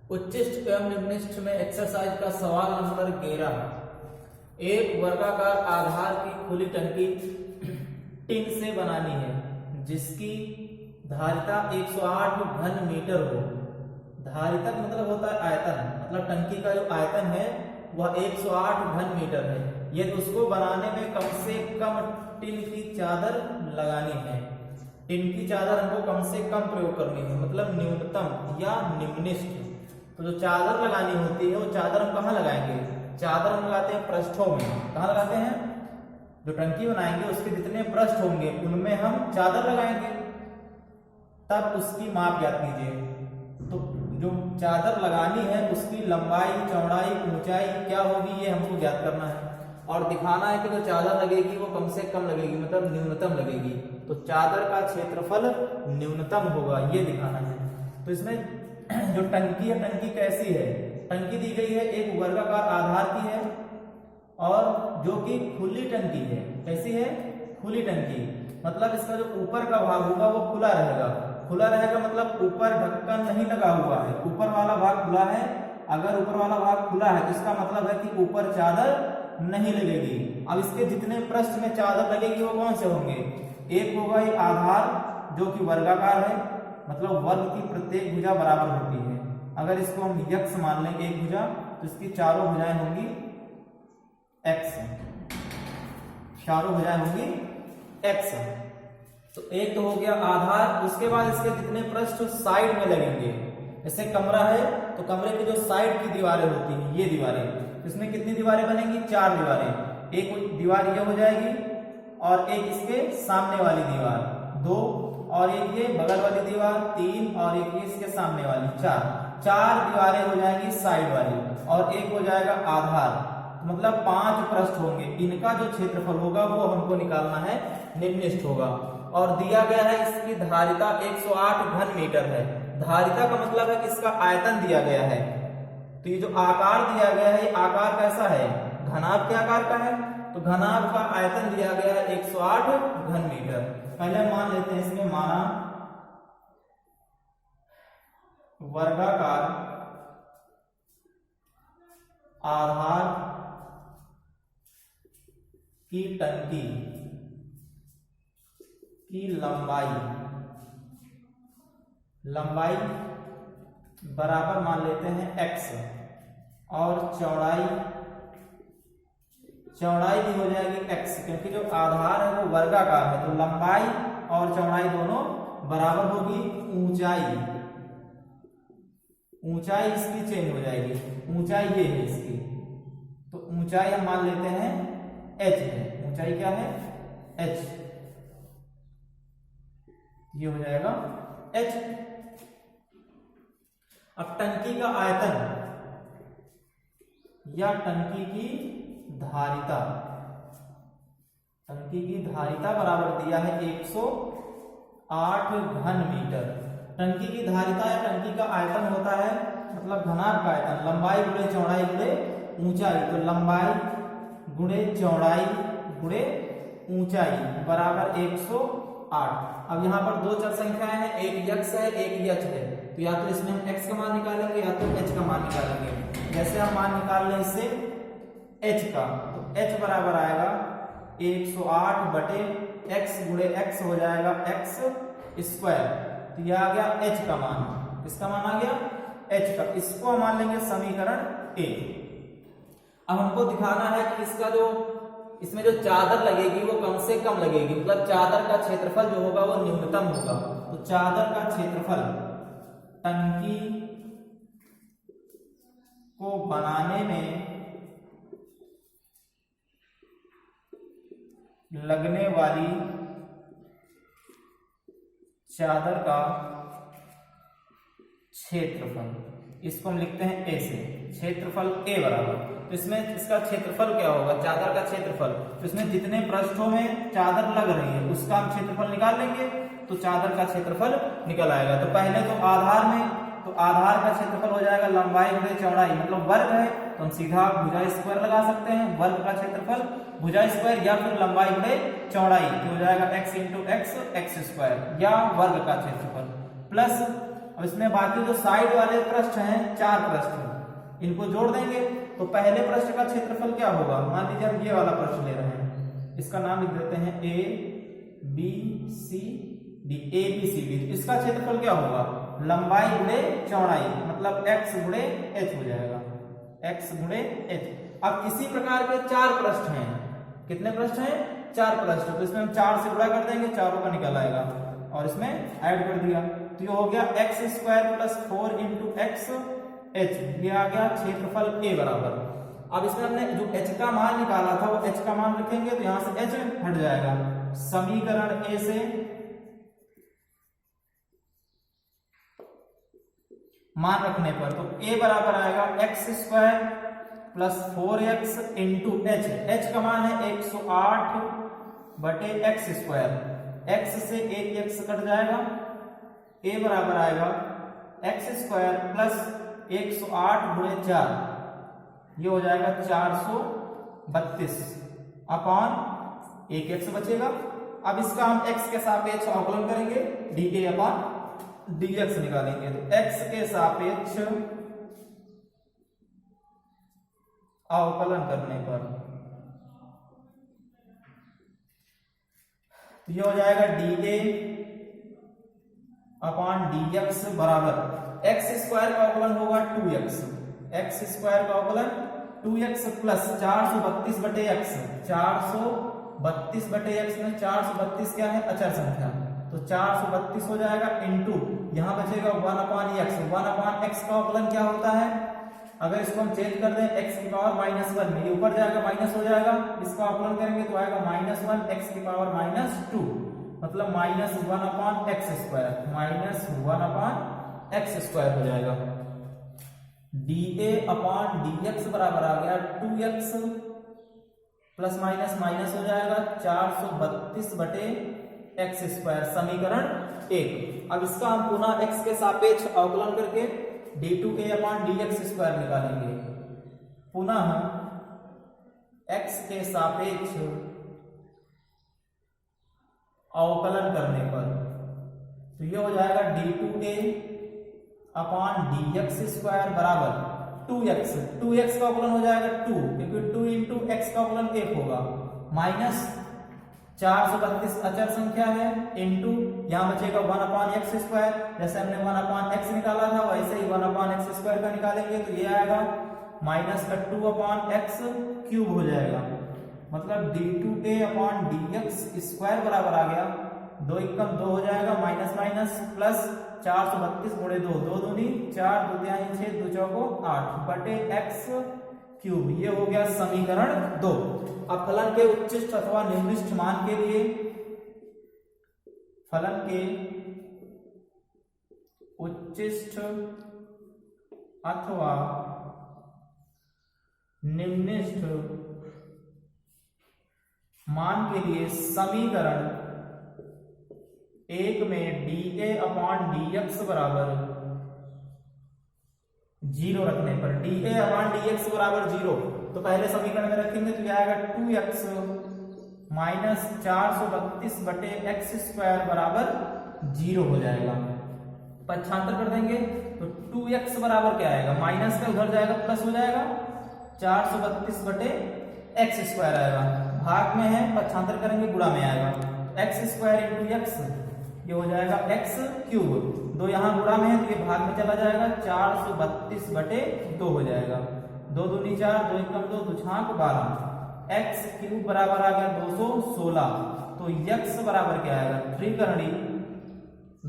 उच्चिष्ट एवं निम्निष्ठ में एक्सरसाइज का सवाल नंबर 11। एक वर्गाकार आधार की खुली टंकी टिन से बनानी है जिसकी धारिता 108 घन मीटर हो। धारिता मतलब होता है आयतन, मतलब टंकी का जो आयतन है वह 108 घन मीटर है। यदि उसको बनाने में कम से कम टिन की चादर लगानी है। टिन की चादर हमको कम से कम प्रयोग करनी है, मतलब न्यूनतम या निम्निष्ठ। तो जो चादर लगानी होती है वो चादर हम कहाँ लगाएंगे? चादर हम लगाते हैं पृष्ठों में। कहाँ लगाते हैं? जो टंकी बनाएंगे उसके जितने पृष्ठ होंगे उनमें हम चादर लगाएंगे, तब उसकी माप ज्ञात कीजिए। तो जो चादर लगानी है उसकी लंबाई, चौड़ाई, ऊंचाई क्या होगी ये हमको ज्ञात करना है और दिखाना है कि जो चादर लगेगी वो कम से कम लगेगी, मतलब न्यूनतम लगेगी। तो चादर का क्षेत्रफल न्यूनतम होगा ये दिखाना है। तो इसमें जो टंकी है, टंकी कैसी है? टंकी दी गई है एक वर्गाकार आधार की है और जो कि खुली टंकी है। कैसी है? खुली टंकी, मतलब इसका जो ऊपर का भाग होगा वो खुला रहेगा। खुला रहेगा मतलब ऊपर ढक्कन नहीं लगा हुआ है, ऊपर वाला भाग खुला है। अगर ऊपर वाला भाग खुला है तो इसका मतलब है कि ऊपर चादर नहीं लगेगी। अब इसके जितने पृष्ठ में चादर लगेगी वो कौन से होंगे? एक होगा ये आधार जो कि वर्गाकार है, मतलब वर्ग की प्रत्येक भुजा बराबर होती है। अगर इसको हम यक्ष मान लें एक भुजा, तो इसकी चारों भुजाएं होंगी एक्स, चारों भुजाएं होंगी एक्स। तो एक तो हो गया आधार। उसके बाद इसके जितने पृष्ठ साइड में लगेंगे। जैसे कमरा है तो कमरे की जो साइड की दीवारें होती हैं, ये दीवारें, इसमें कितनी दीवारें बनेंगी? 4 दीवारें। एक दीवार ये हो जाएगी और एक इसके सामने वाली दीवार 2, और एक ये बगल वाली दीवार 3, और एक ये इसके सामने वाली 4 दीवारें हो जाएंगी साइड वाली, और एक हो जाएगा आधार। मतलब 5 पृष्ठ होंगे। इनका जो क्षेत्रफल होगा वो हमको निकालना है, निम्निष्ठ होगा। और दिया गया है इसकी धारिता 108 घन मीटर है। धारिता का मतलब है कि इसका आयतन दिया गया है। तो ये जो आकार दिया गया है, आकार कैसा है? घनाभ के आकार का है। तो घनाभ का आयतन दिया गया है 108 घन मीटर। पहले मान लेते हैं, इसमें माना वर्गाकार आधार की टंकी की लंबाई बराबर मान लेते हैं x, और चौड़ाई भी हो जाएगी x, क्योंकि जो आधार है वो वर्गाकार है। तो लंबाई और चौड़ाई दोनों बराबर होगी। ऊंचाई इसकी चेंज हो जाएगी। ऊंचाई ये है इसकी, तो ऊंचाई हम मान लेते हैं h है। ऊंचाई क्या है? h। ये हो जाएगा h। अब टंकी का आयतन या टंकी की धारिता बराबर दिया है 108 घन मीटर। टंकी की धारिता या टंकी का आयतन होता है, मतलब घनाभ का आयतन, लंबाई गुणे चौड़ाई गुणे ऊंचाई। तो लंबाई गुणे चौड़ाई गुणे ऊंचाई बराबर 108। अब यहाँ पर 2 चर संख्याएं हैं, एक यक्ष है एक यच है। तो या तो इसमें हम x का मान निकालेंगे या तो h का मान निकालेंगे। जैसे हम मान निकाल लें इससे h का, तो h बराबर आएगा 108 बटे x गुणे x हो जाएगा x स्क्वायर। तो यह आ गया h का मान। इसका मान आ गया h का। इसको हम मान लेंगे समीकरण a। अब हमको दिखाना है कि इसमें जो चादर लगेगी वो कम से कम लगेगी, मतलब चादर का क्षेत्रफल जो होगा वो न्यूनतम होगा। तो चादर का क्षेत्रफल टंकी को बनाने में लगने वाली चादर का क्षेत्रफल, इसको हम लिखते हैं ए से। क्षेत्रफल ए बराबर, तो इसमें इसका क्षेत्रफल क्या होगा? चादर का क्षेत्रफल। तो इसमें जितने पृष्ठों में चादर लग रही है उसका हम क्षेत्रफल निकाल लेंगे, तो चादर का क्षेत्रफल निकल आएगा। तो पहले तो आधार में, तो आधार का क्षेत्रफल हो जाएगा लंबाई गुणे चौड़ाई, मतलब वर्ग है तो हम सीधा भुजा स्क्वायर लगा सकते हैं। वर्ग का क्षेत्रफल भुजा स्क्वायर या फिर लंबाई गुणे चौड़ाई, तो हो जाएगा x into x, x square, या वर्ग का क्षेत्रफल, प्लस अब इसमें बाकी जो साइड वाले पृष्ठ हैं 4 पृष्ठ हैं, इनको जोड़ देंगे तो पहले पृष्ठ का क्षेत्रफल क्या होगा। मान लीजिए हम ये वाला पृष्ठ ले रहे हैं, इसका नाम लिख देते हैं A B C D, A B C D. इसका क्षेत्रफल क्या होगा, लंबाई गुणे चौड़ाई, मतलब x गुणे h हो जाएगा, x गुणे h। अब इसी प्रकार के 4 पृष्ठ हैं, कितने पृष्ठ हैं, 4 पृष्ठ। तो इसमें हम 4 से गुणा कर देंगे, चारों का निकल आएगा और इसमें ऐड कर दिया, तो ये हो गया x square plus 4 into x h, ये आ गया क्षेत्रफल a बराबर। अब इसमें हमने जो h का मान निकाला था वो h का मान रखेंगे तो यहां से h हट जाएगा। समीकरण a से मान रखने पर तो a बराबर आएगा x square plus 4x into h, h का मान है 108 बटे एक्स स्क्वायर, x से एक x कट जाएगा, a बराबर आएगा x स्क्वायर प्लस 108 गुणे 4, ये हो जाएगा 432 अपॉन एक x बचेगा। अब इसका हम x के सापेक्ष अवकलन करेंगे, dA अपॉन dx निकालेंगे, तो x के सापेक्ष अवकलन करने पर तो ये हो जाएगा dA अपॉन dx बराबर x स्क्वायर का अवकलन होगा 2x, x स्क्वायर का अवकलन 2x प्लस 432 बटे x, 432 बटे x में 432 क्या है, अचर संख्या, तो 432 हो जाएगा इंटू यहां बचेगा 1 अपॉन x, 1 अपॉन x का अवकलन क्या होता है, अगर इसको हम चेंज कर दें x की पावर -1 में, ये ऊपर जाएगा माइनस हो जाएगा, इसका अवकलन करेंगे तो आएगा -1 x की पावर -2, मतलब -1 upon x square, -1 upon x square हो जाएगा। dA अपॉन dx बराबर आ गया 2x प्लस माइनस माइनस हो जाएगा 432 बटे एक्स स्क्वायर, समीकरण 1। अब इसका हम पुनः x के सापेक्ष अवकलन करके d2a अपॉन dx स्क्वायर निकालेंगे, पुनः x के सापेक्ष अवकलन करने पर तो ये हो जाएगा d2a अपॉन dx स्क्वायर बराबर 2x, 2x का अवकलन हो जाएगा 2, क्योंकि 2 इंटू एक्स का अवकलन 1 होगा, माइनस 432 अचर संख्या है इंटू यहां बचेगा 1 अपॉन एक्स स्क्वायर, जैसे हमने 1 अपॉन एक्स निकाला था वैसे ही 1 अपॉन एक्स स्क्वायर का निकालेंगे तो ये आएगा माइनस का 2 अपॉन एक्स क्यूब हो जाएगा, मतलब d2a अपॉन dx स्क्वायर बराबर आ गया 2 एकम 2 हो जाएगा, माइनस माइनस प्लस 432 गुणे 2, 2 दूनी 4, 2 तिहाई 6, 2 चौको 8 बटे एक्स क्यूब, ये हो गया समीकरण 2। अब फलन के उच्चिष्ट अथवा निम्निष्ठ मान के लिए, फलन के उच्चिष्ट अथवा निम्निष्ठ मान के लिए समीकरण 1 में dA अपॉन dx बराबर 0 रखने पर, dA अपॉन dx बराबर 0, तो पहले समीकरण में रखेंगे तो क्या आएगा 2x माइनस 432 बटे एक्स स्क्वायर बराबर 0 हो जाएगा। पक्षांतर कर देंगे तो 2x बराबर क्या आएगा, माइनस का उधर जाएगा प्लस हो जाएगा, 432 बटे एक्स स्क्वायर आएगा, भाग में है पक्षांतर करेंगे गुणा में आएगा, एक्स स्क्वायर इंटू एक्स, ये हो जाएगा एक्स क्यूब, 2 यहां गुणा में है तो ये भाग में चला जाएगा, 432 बटे 2 हो जाएगा, 2 दूनी 4, 2 एकम 2, 2 छाक 12, एक्स क्यूब बराबर आ गया 216, तो x बराबर क्या आएगा, 3 करणी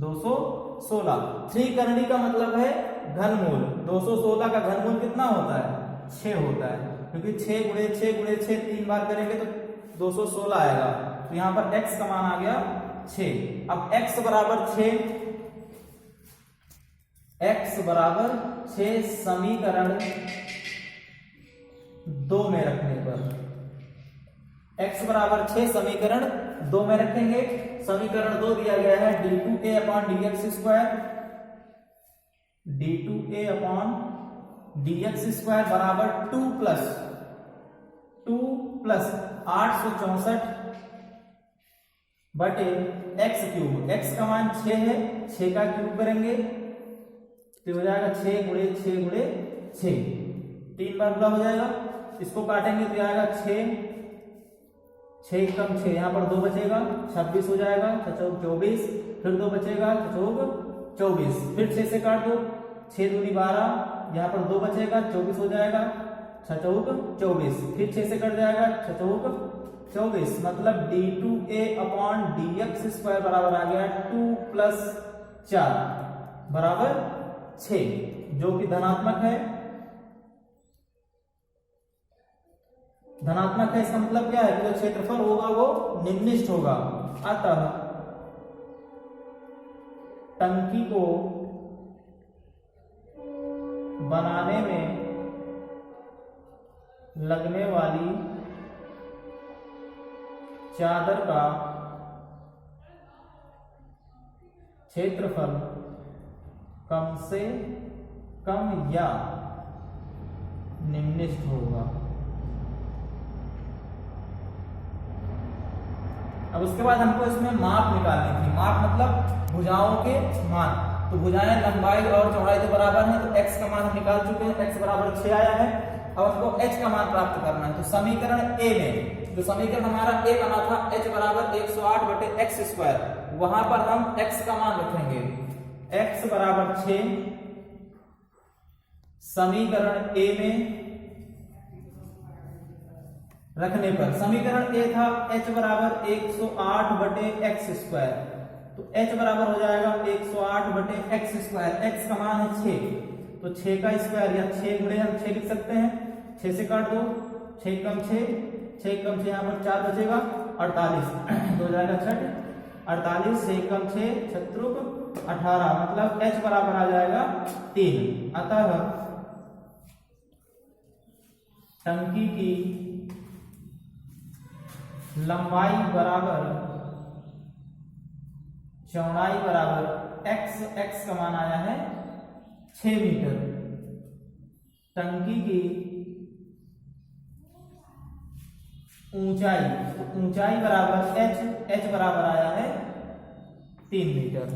216, 3 करणी का मतलब है घनमूल, 216 का घनमूल कितना होता है, 6 होता है, क्योंकि 6 गुणे 6 गुणे 6 3 बार करेंगे तो 216 आएगा, तो यहां पर x का मान आ गया 6। अब x बराबर 6, x बराबर 6 समीकरण 2 में रखने पर, x बराबर 6 समीकरण 2 में रखेंगे, समीकरण 2 दिया गया है d2a upon dx square, d2a upon dx square बराबर 2 प्लस 864 बटे एक्स क्यूब, एक्स का मान 6 है, 6 का क्यूब करेंगे तो हो जाएगा 6 गुणे 6 गुणे 6, 3 बार पूरा हो जाएगा। इसको काटेंगे तो आएगा 6, 6 कम 6, यहाँ पर 2 बचेगा, 26 हो जाएगा, 6 24, फिर 2 बचेगा, 6 24, फिर 6 से काट दो, 6 दूनी 12, यहाँ पर 2 बचेगा, 24 हो जाएगा, 6 24, फिर 6 से कट जाएगा, 6 24, मतलब d2a/dx स्क्वायर बराबर आ गया 2 + 4 बराबर 6, जो कि धनात्मक है। धनात्मक है इसका मतलब क्या है कि जो क्षेत्रफल होगा वो निम्निष्ठ होगा। अतः टंकी को बनाने में लगने वाली चादर का क्षेत्रफल कम से कम या निम्निष्ठ होगा। अब उसके बाद हमको इसमें माप निकालनी थी। माप मतलब भुजाओं के मान। तो भुजाएं लंबाई और चौड़ाई के बराबर हैं, तो x का मान हम निकाल चुके हैं, x बराबर 6 आया है। अब हमको h का मान प्राप्त करना है। तो समीकरण a में जो समीकरण हमारा a बना था h बराबर 108/x², वहां पर हम x का मान रखेंगे, x बराबर 6। समीकरण a में रखने पर समीकरण a था h बराबर 108/x², तो h बराबर हो जाएगा 108/x²। x का मान है 6, तो 6 का स्क्वायर या 6 गुणे हम 6 लिख सकते हैं। 6 से काट दो, 6 कम 6, 6 कम 6, यहाँ पर 4 बचेगा, 48 तो हो जाएगा 6, 48, 6 कम 6, 6 18, मतलब h बराबर आ जाएगा 3। अतः टंकी की लंबाई बराबर चौड़ाई बराबर x का मान आया है 6 मीटर। टंकी की ऊंचाई बराबर h बराबर आया है 3 मीटर।